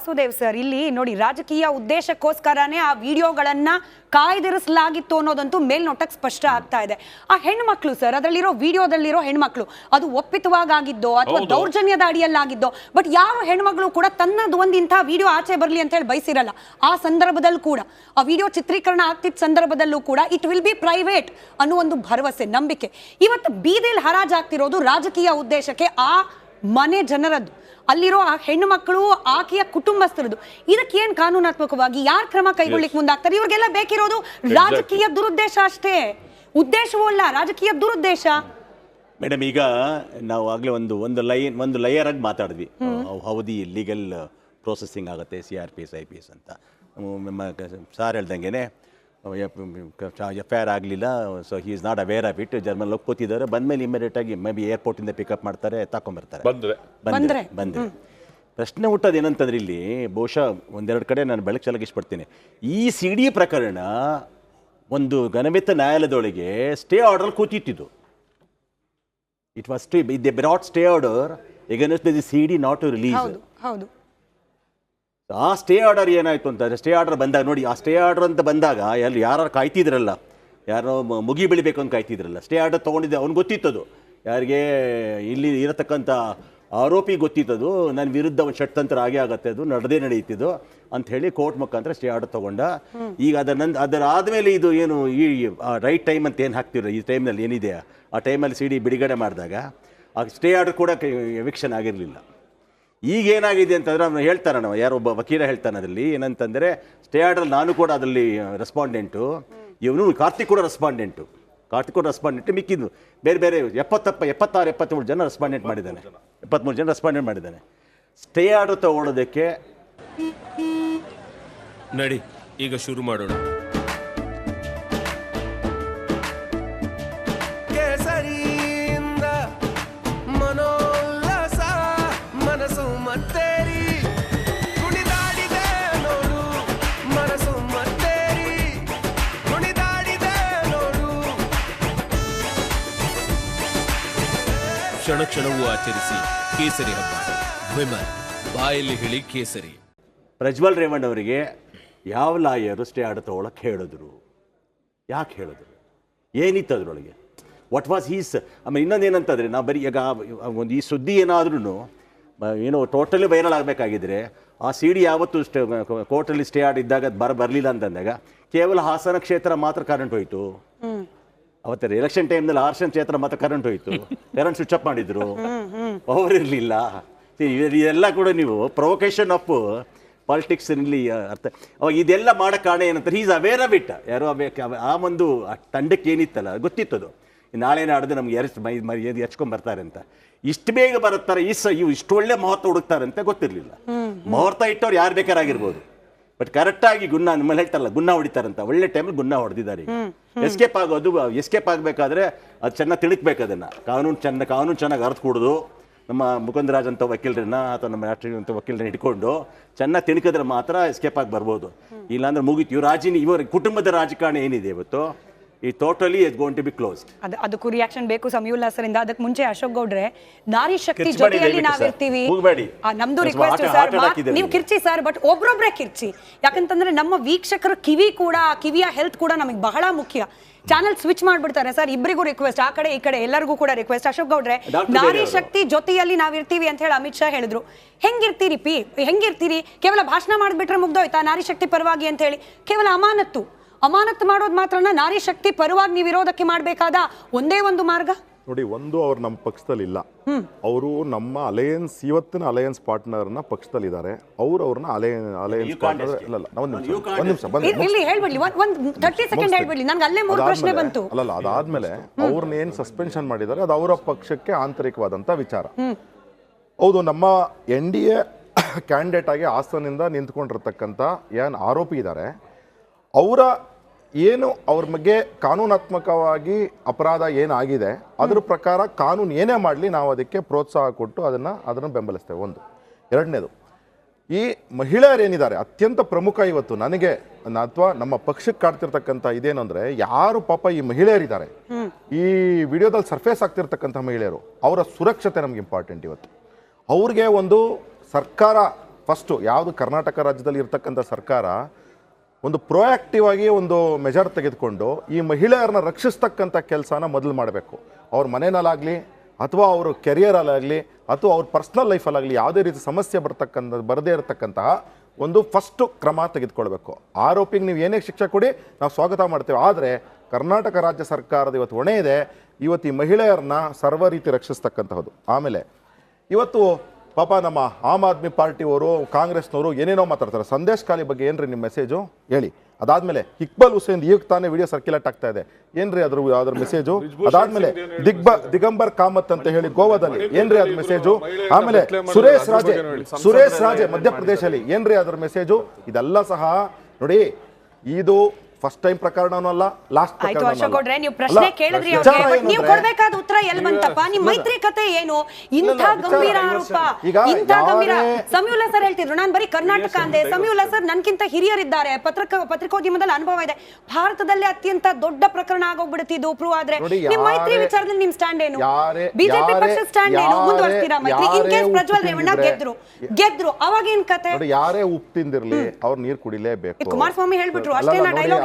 Vasudev sir, ಇಲ್ಲಿ ನೋಡಿ ರಾಜಕೀಯ ಉದ್ದೇಶಕ್ಕೋಸ್ಕರನೇ ಆ ವಿಡಿಯೋಗಳನ್ನ ಕಾಯ್ದಿರಿಸಲಾಗಿತ್ತು ಅನ್ನೋದಂತೂ ಮೇಲ್ನೋಟಕ್ಕೆ ಸ್ಪಷ್ಟ ಆಗ್ತಾ ಇದೆ. ಆ ಹೆಣ್ಮಕ್ಳು ಸರ್, ಅದರಲ್ಲಿರೋ ವಿಡಿಯೋದಲ್ಲಿರೋ ಹೆಣ್ಮಕ್ಳು ಅದು ಒಪ್ಪಿತವಾಗಿದ್ದೋ ಅಥವಾ ದೌರ್ಜನ್ಯದ ಅಡಿಯಲ್ಲಾಗಿದ್ದೋ, ಬಟ್ ಯಾವ ಹೆಣ್ಮಗಳು ಕೂಡ ತನ್ನದು ಒಂದು ಇಂಥ ವಿಡಿಯೋ ಆಚೆ ಬರಲಿ ಅಂತ ಹೇಳಿ ಬಯಸಿರಲ್ಲ. ಆ ಸಂದರ್ಭದಲ್ಲಿ ಕೂಡ ಆ ವಿಡಿಯೋ ಚಿತ್ರೀಕರಣ ಆಗ್ತಿದ್ದ ಸಂದರ್ಭದಲ್ಲೂ ಕೂಡ ಇಟ್ ವಿಲ್ ಬಿ ಪ್ರೈವೇಟ್ ಅನ್ನೋ ಒಂದು ಭರವಸೆ, ನಂಬಿಕೆ. ಇವತ್ತು ಬೀದಿಯಲ್ಲಿ ಹರಾಜಾಗ್ತಿರೋದು ರಾಜಕೀಯ ಉದ್ದೇಶಕ್ಕೆ ಆ ಮನೆ ಜನರದ್ದು, ಅಲ್ಲಿರೋ ಆ ಹೆಣ್ಣು ಮಕ್ಕಳು, ಆಕೆಯ ಕುಟುಂಬಸ್ಥರದು. ಇದಕ್ಕೆ ಏನ್ ಕಾನೂನಾತ್ಮಕವಾಗಿ ಯಾರು ಕ್ರಮ ಕೈಗೊಳ್ಳಿಕ್ಕೆ ಮುಂದಾಗ್ತಾರೆ? ಇವ್ರಿಗೆಲ್ಲ ಬೇಕಿರೋದು ರಾಜಕೀಯ ದುರುದ್ದೇಶ ಅಷ್ಟೇ, ಉದ್ದೇಶವೂ ಅಲ್ಲ, ರಾಜಕೀಯ ದುರುದ್ದೇಶ. ಮೇಡಮ್, ಈಗ ನಾವು ಆಗ್ಲೇ ಒಂದು ಲೇಯರ್ ಆಗಿ ಮಾತಾಡಿದ್ವಿ, ಹೌದಿ ಲೀಗಲ್ ಪ್ರೊಸೆಸಿಂಗ್ ಆಗುತ್ತೆ CRPS IPS ಅಂತ. ಸಾರ್ ಹೇಳ್ದಂಗೆ FIR ಆಗಲಿಲ್ಲ, so he is not aware of it. German ಹೋಗಿ ಕೂತಿದ್ದಾರೆ, ಬಂದಮೇಲೆ ಇಮಿಡಿಯೇಟ್ ಆಗಿ ಮೇ ಬಿ ಏರ್ಪೋರ್ಟಿಂದ ಪಿಕಪ್ ಮಾಡ್ತಾರೆ, ತಗೊಂಬರ್ತಾರೆ. ಬಂದರೆ ಪ್ರಶ್ನೆ ಹುಟ್ಟೋದು ಏನಂತಂದ್ರೆ, ಇಲ್ಲಿ ಬಹುಶಃ ಒಂದೆರಡು ಕಡೆ ನಾನು ಬೆಳಕು ಚೆಲ್ಲಕ್ಕೆ ಇಷ್ಟಪಡ್ತೀನಿ. ಈ CD ಪ್ರಕರಣ ಒಂದು ಘನವೆತ್ತ ನ್ಯಾಯಾಲಯದೊಳಗೆ ಸ್ಟೇ ಆರ್ಡರ್ ಕೂತಿತ್ತು. It was they brought stay order against the CD not to release. ಹೌದು. ಆ ಸ್ಟೇ ಆರ್ಡರ್ ಏನಾಯ್ತು ಅಂತಂದರೆ, ಸ್ಟೇ ಆರ್ಡರ್ ಬಂದಾಗ ನೋಡಿ, ಆ ಸ್ಟೇ ಆರ್ಡರ್ ಅಂತ ಬಂದಾಗ ಯಾರು ಕಾಯ್ತಿದ್ರಲ್ಲ, ಯಾರೋ ಮುಗಿ ಬೆಳಿಬೇಕು ಅಂತ ಕಾಯ್ತಿದ್ರಲ್ಲ, ಸ್ಟೇ ಆರ್ಡರ್ ತೊಗೊಂಡಿದ್ದೆ ಅವ್ನು ಗೊತ್ತಿತ್ತದು, ಯಾರಿಗೆ ಇಲ್ಲಿ ಇರತಕ್ಕಂಥ ಆರೋಪಿ ಗೊತ್ತಿತ್ತದು, ನನ್ನ ವಿರುದ್ಧ ಒಂದು ಷಡ್ಯಂತ್ರ ಆಗೇ ಆಗುತ್ತೆ, ಅದು ನಡೆಯುತ್ತಿದ್ದು ಅಂತ ಹೇಳಿ ಕೋರ್ಟ್ ಮುಖಾಂತರ ಸ್ಟೇ ಆರ್ಡರ್ ತೊಗೊಂಡ. ಈಗ ಅದರಾದಮೇಲೆ ಇದು ಏನು ಈ ರೈಟ್ ಟೈಮ್ ಅಂತ ಏನು ಹಾಕ್ತಿರೋ, ಈ ಟೈಮ್ನಲ್ಲಿ ಏನಿದೆ ಆ ಟೈಮಲ್ಲಿ CD ಬಿಡುಗಡೆ ಮಾಡಿದಾಗ ಆ ಸ್ಟೇ ಆರ್ಡರ್ ಕೂಡ ಎವಿಕ್ಷನ್ ಆಗಿರಲಿಲ್ಲ. ಈಗ ಏನಾಗಿದೆ ಅಂತಂದ್ರೆ ಅವ್ನು ಹೇಳ್ತಾನೆ, ನಾವು ಯಾರೊಬ್ಬ ವಕೀಲ ಹೇಳ್ತಾನೆ ಅದರಲ್ಲಿ ಏನಂತಂದರೆ, ಸ್ಟೇ ಆರ್ಡರ್ ನಾನು ಕೂಡ ಅದರಲ್ಲಿ ರೆಸ್ಪಾಂಡೆಂಟು, ಇವನು ಕಾರ್ತಿಕ್ ಕೂಡ ರೆಸ್ಪಾಂಡೆಂಟು, ಮಿಕ್ಕಿದ್ದು ಬೇರೆ 76-77 ಜನ ರೆಸ್ಪಾಂಡೆಂಟ್ ಮಾಡಿದ್ದಾನೆ, 73 ಜನ ರೆಸ್ಪಾಂಡೆಂಟ್ ಮಾಡಿದ್ದಾನೆ. ಸ್ಟೇ ಆರ್ಡರ್ ತಗೊಳ್ಳೋದಕ್ಕೆ ನಡಿ ಈಗ ಶುರು ಮಾಡೋಣ. ಕ್ಷಣ ಕ್ಷಣವೂ ಆಚರಿಸಿ ಕೇಸರಿ ಹಬ್ಬ. ವಿಮಲ್ ಬಾಯಲ್ಲಿ ಹೇಳಿ ಕೇಸರಿ. ಪ್ರಜ್ವಲ್ ರೇವಣ್ಣ ಅವರಿಗೆ ಯಾವ ಲಾಯರು ಸ್ಟೇ ಆರ್ಡರ್ ತಗೊಳಕ್ಕೆ ಹೇಳಿದ್ರು? ಯಾಕೆ ಹೇಳಿದ್ರು? ಏನಿತ್ತು ಅದರೊಳಗೆ? What was his? ಆಮೇಲೆ ಇನ್ನೊಂದೇನಂತಂದರೆ, ನಾವು ಬರೀ ಈಗ ಒಂದು ಈ ಸುದ್ದಿ ಏನಾದ್ರೂ ಏನೋ ಟೋಟಲಿ ವೈರಲ್ ಆಗಬೇಕಾಗಿದ್ರೆ ಆ CD ಯಾವತ್ತು ಕೋರ್ಟಲ್ಲಿ ಸ್ಟೇ ಆರ್ಡರ್ ಇದ್ದಾಗ ಬರಲಿಲ್ಲ ಅಂತಂದಾಗ ಕೇವಲ ಹಾಸನ ಕ್ಷೇತ್ರ ಮಾತ್ರ ಕರೆಂಟ್ ಹೋಯಿತು. ಅವತ್ತು ಎಲೆಕ್ಷನ್ ಟೈಮ್ನಲ್ಲಿ ಹಾಸನ ಕ್ಷೇತ್ರ ಮಾತ್ರ ಕರೆಂಟ್ ಹೋಯಿತು, ಕರೆಂಟ್ ಸ್ವಿಚ್ ಅಪ್ ಮಾಡಿದ್ರು, ಅವರಿರಲಿಲ್ಲ. ಇದೆಲ್ಲ ಕೂಡ ನೀವು ಪ್ರೊವೊಕೇಶನ್ ಆಫ್ ಪಾಲಿಟಿಕ್ಸ್ ಇಲ್ಲಿ ಅರ್ಥ. ಅವಾಗ ಇದೆಲ್ಲ ಮಾಡೋ ಕಾರಣ ಏನಂತಾರೆ, ಈಸ್ ಅವೇರ್ ಆಫ್ ಇಟ್. ಯಾರೋ ಆ ಒಂದು ತಂಡಕ್ಕೆ ಏನಿತ್ತಲ್ಲ ಗೊತ್ತಿತ್ತದು, ನಾಳೆ ನಾಡ್ದು ನಮ್ಗೆ ಎರ್ಚ್ಕೊಂಡ್ಬರ್ತಾರೆ ಅಂತ. ಇಷ್ಟು ಬೇಗ ಬರುತ್ತಾರೆ, ಇವು ಇಷ್ಟು ಒಳ್ಳೆ ಮುಹೂರ್ತ ಹುಡುಕ್ತಾರೆ ಅಂತ ಗೊತ್ತಿರಲಿಲ್ಲ. ಮುಹೂರ್ತ ಇಟ್ಟವ್ರು ಯಾರು ಬೇಕಾರಾಗಿರ್ಬೋದು, ಬಟ್ ಕರೆಕ್ಟಾಗಿ ನಿಮ್ಮಲ್ಲಿ ಹೇಳ್ತಾರಲ್ಲ ಗುನ್ನ ಹೊಡಿತಾರಂತ, ಒಳ್ಳೆ ಟೈಮಲ್ಲಿ ಗುನ್ನ ಹೊಡೆದಿದ್ದಾರೆ. ಎಸ್ಕೇಪ್ ಆಗಬೇಕಾದ್ರೆ ಅದು ಚೆನ್ನಾಗಿ ತಿಳಿಕ್ಬೇಕು, ಅದನ್ನು ಕಾನೂನು ಚೆನ್ನಾಗಿ ಅರ್ಥ ಕೊಡೋದು. ನಮ್ಮ ಮುಕುಂದರಾಜ್ ಅಂತ ವಕೀಲರನ್ನ ಅಥವಾ ನಮ್ಮ ರಾಷ್ಟ್ರೀಯ ಅಂತ ವಕೀಲರನ್ನ ಇಟ್ಕೊಂಡು ಚೆನ್ನಾಗಿ ತಿಳ್ಕಿದ್ರೆ ಮಾತ್ರ ಎಸ್ಕೇಪ್ ಆಗಿ ಬರ್ಬೋದು. ಇಲ್ಲಾಂದ್ರೆ ಮುಗೀತು. ಇವರ ಕುಟುಂಬದ ರಾಜಕಾರಣ ಏನಿದೆ ಇವತ್ತು, ಈ totally is going to be closed. ಅದಕ್ಕೂ ರಿಯಾಕ್ಷನ್ ಬೇಕು ಸಮೀವುಲ್ಲಾ ಸರ್ ಇಂದ. ಅದಕ್ಕೆ ಮುಂಚೆ ಅಶೋಕ್ ಗೌಡ್ರೆ, ನಾರಿ ಶಕ್ತಿ ಜೊತೆಯಲ್ಲಿ ನಾವಿರ್ತೀವಿ, ನಮ್ದು ರಿಕ್ವೆಸ್ಟ್ ಸರ್, ನೀವು ಕಿರ್ಚಿ ಸರ್, ಬಟ್ ಒಬ್ರೊಬ್ರೆ ಕಿರ್ಚಿ. ಯಾಕಂತಂದ್ರೆ ನಮ್ಮ ವೀಕ್ಷಕರ ಕಿವಿಯ ಹೆಲ್ತ್ ಕೂಡ ನಮಗೆ ಬಹಳ ಮುಖ್ಯ. ಚಾನಲ್ ಸ್ವಿಚ್ ಮಾಡ್ಬಿಡ್ತಾರೆ ಸರ್, ಇಬ್ಬರಿಗೂ ರಿಕ್ವೆಸ್ಟ್, ಆ ಕಡೆ ಈ ಕಡೆ ಎಲ್ಲರಿಗೂ ಕೂಡ ರಿಕ್ವೆಸ್ಟ್. ಅಶೋಕ್ ಗೌಡ್ರೆ, ನಾರಿ ಶಕ್ತಿ ಜೊತೆಯಲ್ಲಿ ನಾವಿರ್ತೀವಿ ಅಂತ ಹೇಳಿ ಅಮಿತ್ ಶಾ ಹೇಳಿದ್ರು. ಹೆಂಗಿರ್ತೀರಿ? ಕೇವಲ ಭಾಷಣ ಮಾಡಿಬಿಟ್ರೆ ಮುಗ್ದೋಯ್ತಾ ನಾರಿ ಶಕ್ತಿ ಪರವಾಗಿ ಅಂತ ಹೇಳಿ? ಕೇವಲ ಅಮಾನತ್ತು ಮಾಡೋದು ಮಾತ್ರನ ನಾರಿ ಶಕ್ತಿ ಪರವಾಗಿ ನೀವು ಇರೋದಕ್ಕೆ ಮಾಡಬೇಕಾದ ಒಂದೇ ಒಂದು ಮಾರ್ಗ? ನೋಡಿ, ಒಂದು ಅವ್ರು ನಮ್ಮ ಪಕ್ಷದಲ್ಲಿಲ್ಲ, ಅವರು ನಮ್ಮ ಅಲಯನ್ಸ್, ಇವತ್ತಿನ ಅಲಯನ್ಸ್ ಪಾರ್ಟ್ನರ್ನ ಪಕ್ಷದಲ್ಲಿದ್ದಾರೆ. ಅವ್ರನ್ನ ಅಲಯನ್ಸ್ ಪಾರ್ಟ್ನರ್ ಅದಾದ್ಮೇಲೆ ಅವ್ರನ್ನ ಏನ್ ಸಸ್ಪೆನ್ಷನ್ ಮಾಡಿದ್ದಾರೆ ಅದು ಅವರ ಪಕ್ಷಕ್ಕೆ ಆಂತರಿಕವಾದಂತ ವಿಚಾರ. ಹೌದು, ನಮ್ಮ NDA ಕ್ಯಾಂಡಿಡೇಟ್ ಆಗಿ ಹಾಸನದಿಂದ ನಿಂತ್ಕೊಂಡಿರ್ತಕ್ಕಂಥ ಏನು ಆರೋಪಿ ಇದ್ದಾರೆ, ಅವ್ರ ಬಗ್ಗೆ ಕಾನೂನಾತ್ಮಕವಾಗಿ ಅಪರಾಧ ಏನಾಗಿದೆ ಅದ್ರ ಪ್ರಕಾರ ಕಾನೂನು ಏನೇ ಮಾಡಲಿ ನಾವು ಅದಕ್ಕೆ ಪ್ರೋತ್ಸಾಹ ಕೊಟ್ಟು ಅದನ್ನು ಬೆಂಬಲಿಸ್ತೇವೆ. ಒಂದು. ಎರಡನೇದು, ಈ ಮಹಿಳೆಯರೇನಿದ್ದಾರೆ ಅತ್ಯಂತ ಪ್ರಮುಖ ಇವತ್ತು ನನಗೆ ಅಥವಾ ನಮ್ಮ ಪಕ್ಷಕ್ಕೆ ಕಾಡ್ತಿರ್ತಕ್ಕಂಥ ಇದೇನು ಅಂದರೆ, ಯಾರು ಪಾಪ ಈ ಮಹಿಳೆಯರಿದ್ದಾರೆ, ಈ ವಿಡಿಯೋದಲ್ಲಿ ಸರ್ಫೇಸ್ ಆಗ್ತಿರ್ತಕ್ಕಂಥ ಮಹಿಳೆಯರು, ಅವರ ಸುರಕ್ಷತೆ ನಮ್ಗೆ ಇಂಪಾರ್ಟೆಂಟ್. ಇವತ್ತು ಅವ್ರಿಗೆ ಒಂದು ಸರ್ಕಾರ ಫಸ್ಟು ಯಾವುದು ಕರ್ನಾಟಕ ರಾಜ್ಯದಲ್ಲಿ ಇರ್ತಕ್ಕಂಥ ಸರ್ಕಾರ ಒಂದು ಪ್ರೊಯಾಕ್ಟಿವ್ ಆಗಿ ಒಂದು ಮೆಜರ್ ತೆಗೆದುಕೊಂಡು ಈ ಮಹಿಳೆಯರನ್ನ ರಕ್ಷಿಸ್ತಕ್ಕಂಥ ಕೆಲಸನ ಮೊದಲು ಮಾಡಬೇಕು. ಅವ್ರ ಮನೆಯಲ್ಲಾಗಲಿ ಅಥವಾ ಅವರು ಕೆರಿಯರಲ್ಲಾಗಲಿ ಅಥವಾ ಅವ್ರ ಪರ್ಸ್ನಲ್ ಲೈಫಲ್ಲಾಗಲಿ ಯಾವುದೇ ರೀತಿ ಸಮಸ್ಯೆ ಬರದೇ ಇರತಕ್ಕಂತಹ ಒಂದು ಫಸ್ಟು ಕ್ರಮ ತೆಗೆದುಕೊಳ್ಬೇಕು. ಆರೋಪಿಗೆ ನೀವು ಏನೇ ಶಿಕ್ಷೆ ಕೊಡಿ ನಾವು ಸ್ವಾಗತ ಮಾಡ್ತೇವೆ. ಆದರೆ ಕರ್ನಾಟಕ ರಾಜ್ಯ ಸರ್ಕಾರದ ಇವತ್ತು ಹೊಣೆ ಇದೆ ಇವತ್ತು ಈ ಮಹಿಳೆಯರನ್ನ ಸರ್ವ ರೀತಿ ರಕ್ಷಿಸ್ತಕ್ಕಂತಹದ್ದು. ಆಮೇಲೆ ಇವತ್ತು ಪಾಪ ನಮ್ಮ ಆಮ್ ಆದ್ಮಿ ಪಾರ್ಟಿಯವರು ಕಾಂಗ್ರೆಸ್ನವರು ಏನೇನೋ ಮಾತಾಡ್ತಾರೆ. ಸಂದೇಶ್ ಖಾಲಿ ಬಗ್ಗೆ ಏನ್ರಿ ನಿಮ್ಮ ಮೆಸೇಜು ಹೇಳಿ. ಅದಾದ್ಮೇಲೆ ಇಕ್ಬಲ್ ಹುಸೇನ್ ಈಗ ತಾನೇ ವಿಡಿಯೋ ಸರ್ಕ್ಯುಲೇಟ್ ಆಗ್ತಾ ಇದೆ, ಏನ್ರಿ ಅದ್ರ ಮೆಸೇಜು? ಅದಾದ್ಮೇಲೆ ದಿಗಂಬರ್ ಕಾಮತ್ ಅಂತ ಹೇಳಿ ಗೋವಾದಲ್ಲಿ ಏನ್ರಿ ಅದ್ರ ಮೆಸೇಜು? ಆಮೇಲೆ ಸುರೇಶ್ ರಾಜೆ ಮಧ್ಯಪ್ರದೇಶಲ್ಲಿ ಏನ್ರಿ ಅದ್ರ ಮೆಸೇಜು? ಇದೆಲ್ಲ ಸಹ ನೋಡಿ, ಇದು ಫಸ್ಟ್ ಟೈಮ್ ಪ್ರಕರಣನೂ ಅಲ್ಲ, ಲಾಸ್ಟ್ ಆಯ್ತು ಅಶೋಕ್ ಗೌಡ್ರೆ, ನೀವು ಪ್ರಶ್ನೆ ಕೇಳಿದ್ರಿ ಅವ್ರಿಗೆ, ಬಟ್ ನೀವು ಕೊಡ್ಬೇಕಾದ ಉತ್ತರ ಎಲ್ಲಿ ಬಂತಪ್ಪ? ನಿಮ್ ಮೈತ್ರಿ ಕತೆ ಏನು? ಇಂಥ ಗಂಭೀರ ಆರೋಪ, ಇಂಥ ಗಂಭೀರ. ಸಮೀವುಲ್ಲಾ ಸರ್ ಹೇಳ್ತಿದ್ರು ನಾನು ಬರೀ ಕರ್ನಾಟಕ ಅಂದೆ. ಸಮೀವುಲ್ಲಾ ಸರ್ ನನ್ಕಿಂತ ಹಿರಿಯರಿದ್ದಾರೆ, ಪತ್ರಿಕೋದ್ಯಮದಲ್ಲಿ ಅನುಭವ ಇದೆ. ಭಾರತದಲ್ಲೇ ಅತ್ಯಂತ ದೊಡ್ಡ ಪ್ರಕರಣ ಆಗೋಗ್ಬಿಡುತ್ತಿದ್ದು ಪ್ರೂವ್ ಆದ್ರೆ ನಿಮ್ ಮೈತ್ರಿ ವಿಚಾರದಲ್ಲಿ ನಿಮ್ ಸ್ಟ್ಯಾಂಡ್ ಏನು? ಬಿಜೆಪಿ ಪಕ್ಷದ ಸ್ಟ್ಯಾಂಡ್ ಏನು? ಮುಂದುವರಿಸ್ತೀರಾ ಮೈತ್ರಿ? ಇನ್ ಕೇಸ್ ಪ್ರಜ್ವಲ್ ರೇವಣ್ಣ ಗೆದ್ರು ಅವಾಗ ಏನ್ ಕತೆ? ಯಾರೇ ಉಪ್ಪು ತಿಂದಿರ್ಲಿ ಅವ್ರು ನೀರು ಕುಡಿಲೇಬೇಕು. ಕುಮಾರಸ್ವಾಮಿ ಹೇಳ್ಬಿಟ್ರು ಅಷ್ಟೇ, ಡೈಲಾಗ್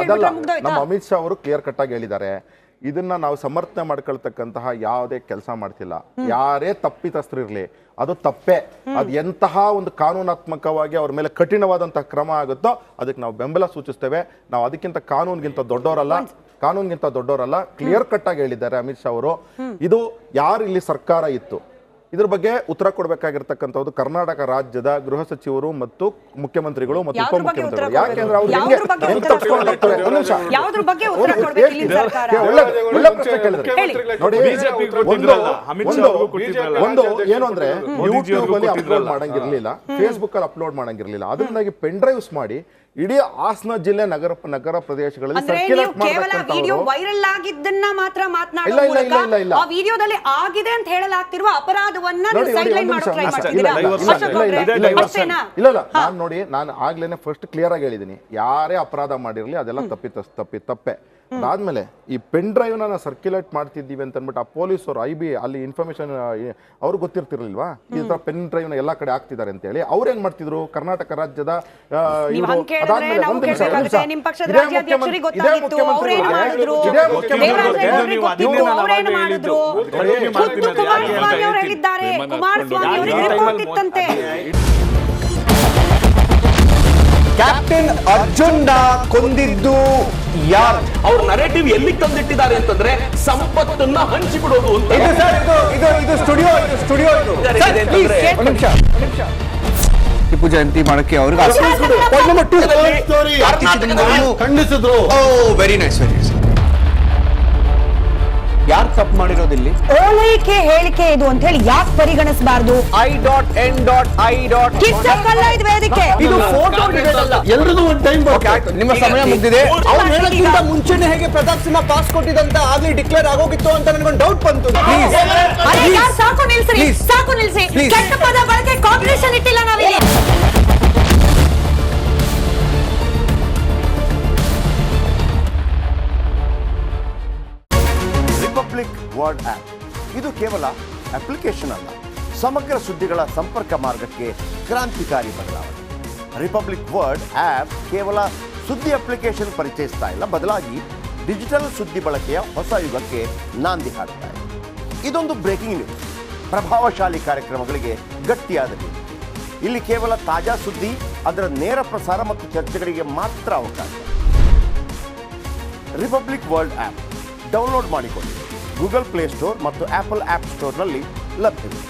ನಮ್ಮ ಅಮಿತ್ ಶಾ ಅವರು ಕ್ಲಿಯರ್ ಕಟ್ ಆಗಿ ಹೇಳಿದ್ದಾರೆ, ಇದನ್ನ ನಾವು ಸಮರ್ಥನೆ ಮಾಡ್ಕೊಳ್ತಕ್ಕಂತಹ ಯಾವುದೇ ಕೆಲಸ ಮಾಡ್ತಿಲ್ಲ. ಯಾರೇ ತಪ್ಪಿತಸ್ಥರಿರ್ಲಿ ಅದು ತಪ್ಪೇ. ಅದು ಎಂತಹ ಒಂದು ಕಾನೂನಾತ್ಮಕವಾಗಿ ಅವ್ರ ಮೇಲೆ ಕಠಿಣವಾದಂತಹ ಕ್ರಮ ಆಗುತ್ತೋ ಅದಕ್ಕೆ ನಾವು ಬೆಂಬಲ ಸೂಚಿಸ್ತೇವೆ. ನಾವು ಅದಕ್ಕಿಂತ ಕಾನೂನಿಗಿಂತ ದೊಡ್ಡವರಲ್ಲ. ಕ್ಲಿಯರ್ ಕಟ್ ಆಗಿ ಹೇಳಿದ್ದಾರೆ ಅಮಿತ್ ಶಾ ಅವರು. ಇದು ಯಾರು ಇಲ್ಲಿ ಸರ್ಕಾರ ಇತ್ತು ಇದ್ರ ಬಗ್ಗೆ ಉತ್ತರ ಕೊಡಬೇಕಾಗಿರ್ತಕ್ಕಂಥದ್ದು ಕರ್ನಾಟಕ ರಾಜ್ಯದ ಗೃಹ ಸಚಿವರು ಮತ್ತು ಮುಖ್ಯಮಂತ್ರಿಗಳು ಮತ್ತು ಉಪಮುಖ್ಯಮಂತ್ರಿಗಳು. ಯಾಕೆಂದ್ರೆ ಅವ್ರು ಒಳ್ಳೆ ಪ್ರಶ್ನೆ ಕೇಳಿದ್ರೆ ನೋಡಿ, ಒಂದು ಏನು ಅಂದ್ರೆ ಯೂಟ್ಯೂಬ್ ಅಲ್ಲಿ ಅಪ್ಲೋಡ್ ಮಾಡಂಗಿರ್ಲಿಲ್ಲ, ಫೇಸ್ಬುಕ್ ಅಲ್ಲಿ ಅಪ್ಲೋಡ್ ಮಾಡಂಗಿರ್ಲಿಲ್ಲ. ಅದರಿಂದಾಗಿ ಪೆನ್ ಡ್ರೈವ್ಸ್ ಮಾಡಿ ಇಡೀ ಹಾಸನ ಜಿಲ್ಲೆ ನಗರ ಪ್ರದೇಶಗಳಲ್ಲಿ ಸರ್ಕ್ಯುಲೇಟ್ ವಿಡಿಯೋ ವೈರಲ್ ಆಗಿದ್ದನ್ನ ಮಾತ್ರ ಮಾತನಾಡೋದು, ಆ ವಿಡಿಯೋದಲ್ಲಿ ಆಗಿದೆ ಅಂತ ಹೇಳಲಾಗ್ತಿರುವ ಅಪರಾಧವನ್ನ ಸೈಡ್ಲೈನ್ ಮಾಡೋ ಟ್ರೈ ಮಾಡ್ತಿದ್ದೀರಾ? ಇಲ್ಲ, ನಾನು ನೋಡಿ, ನಾನು ಆಗ್ಲೇನೆ ಫಸ್ಟ್ ಕ್ಲಿಯರ್ ಆಗಿ ಹೇಳಿದೀನಿ, ಯಾರೇ ಅಪರಾಧ ಮಾಡಿರ್ಲಿ ಅದೆಲ್ಲ ತಪ್ಪೆ. ಅದಾದ್ಮೇಲೆ ಈ ಪೆನ್ ಡ್ರೈವ್ ನ ಸರ್ಕ್ಯುಲೇಟ್ ಮಾಡ್ತಿದ್ದೀವಿ ಅಂತ ಅಂದ್ಬಿಟ್ಟು ಆ ಪೊಲೀಸರು IB ಅಲ್ಲಿ ಇನ್ಫಾರ್ಮೇಶನ್ ಅವ್ರು ಗೊತ್ತಿರ್ತಿರ್ಲಿಲ್ವಾ ಈ ತರ ಪೆನ್ ಡ್ರೈವ್ ನ ಎಲ್ಲಾ ಕಡೆ ಹಾಕ್ತಿದ್ದಾರೆ ಅಂತ ಹೇಳಿ? ಅವ್ರೇನ್ ಮಾಡ್ತಿದ್ರು? ಕರ್ನಾಟಕ ರಾಜ್ಯದ ಕ್ಯಾಪ್ಟನ್ ಅರ್ಜುನ್ ಕೊಂದಿದ್ದು ಯಾರು? ಅವ್ರ ನರೇಟಿವ್ ಎಲ್ಲಿ ತಂದಿಟ್ಟಿದ್ದಾರೆ ಅಂತಂದ್ರೆ ಸಂಪತ್ತನ್ನ ಹಂಚಿಬಿಡೋದು ಅಂತ. ಇದು ಸ್ಟುಡಿಯೋ ಟಿಪ್ಪು ಜಯಂತಿ ಮಾಡಕ್ಕೆ ಅವ್ರಿಗೆ ಖಂಡಿಸಿದ್ರು. Very nice. ಯಾರು ತಪ್ಪು ಮಾಡಿರೋದಿಲ್ಲಿ? ಓಲೈಕೆ ಹೇಳಿಕೆ ಇದು ಅಂತ ಹೇಳಿ ಯಾಕೆ ಪರಿಗಣಿಸಬಾರದು? ಕಿಚ್ಚಕ್ಕಲ್ಲ ಇದು ವೇದಿಕೆ, ಇದು ಫೋಟೋ ಎಲ್ಲರದು ಒಂದು ಟೈಮ್. ನಿಮ್ಮ ಸಮಯ ಮುಗಿದಿದೆ. ಅವ್ರು ಹೇಳಕ್ಕಿಂತ ಮುಂಚೆನೆ ಹೇಗೆ ಪ್ರತಾಪ್ ಸಿಂಹ ಪಾಸ್ ಕೊಟ್ಟಿದಂತ ಆಗ್ಲಿ ಡಿಕ್ಲೇರ್ ಆಗೋಗಿತ್ತು ಅಂತ ನನಗೊಂದು ಡೌಟ್ ಬಂತು. ಸಾಕು ನಿಲ್ಸಿ. ಕೆಟ್ಟ ಪದ ಬಳಕೆ ಕಾಂಪಿಟೇಷನ್ ಇಟ್ಟಿಲ್ಲ ನಾವಿಲ್ಲಿ. ರಿಪಬ್ಲಿಕ್ ವರ್ಡ್ ಆಪ್ ಇದು ಕೇವಲ ಅಪ್ಲಿಕೇಶನ್ ಅಲ್ಲ, ಸಮಗ್ರ ಸುದ್ದಿಗಳ ಸಂಪರ್ಕ ಮಾರ್ಗಕ್ಕೆ ಕ್ರಾಂತಿಕಾರಿ ಬದಲಾವಣೆ. ರಿಪಬ್ಲಿಕ್ ವರ್ಡ್ ಆಪ್ ಕೇವಲ ಸುದ್ದಿ ಅಪ್ಲಿಕೇಶನ್ ಪರಿಚಯಿಸ್ತಾ ಇಲ್ಲ, ಬದಲಾಗಿ ಡಿಜಿಟಲ್ ಸುದ್ದಿ ಬಳಕೆಯ ಹೊಸ ಯುಗಕ್ಕೆ ನಾಂದಿ ಹಾಡ್ತಾ ಇದೆ. ಇದೊಂದು ಬ್ರೇಕಿಂಗ್ ನ್ಯೂಸ್, ಪ್ರಭಾವಶಾಲಿ ಕಾರ್ಯಕ್ರಮಗಳಿಗೆ ಗಟ್ಟಿಯಾದ ನ್ಯೂಸ್. ಇಲ್ಲಿ ಕೇವಲ ತಾಜಾ ಸುದ್ದಿ, ಅದರ ನೇರ ಪ್ರಸಾರ ಮತ್ತು ಚರ್ಚೆಗಳಿಗೆ ಮಾತ್ರ ಅವಕಾಶ. ರಿಪಬ್ಲಿಕ್ ವರ್ಲ್ಡ್ ಆಪ್ ಡೌನ್ಲೋಡ್ ಮಾಡಿಕೊಳ್ಳಿ. ಗೂಗಲ್ ಪ್ಲೇಸ್ಟೋರ್ ಮತ್ತು ಆಪಲ್ ಆಪ್ ಸ್ಟೋರ್ನಲ್ಲಿ ಲಭ್ಯವಿದೆ.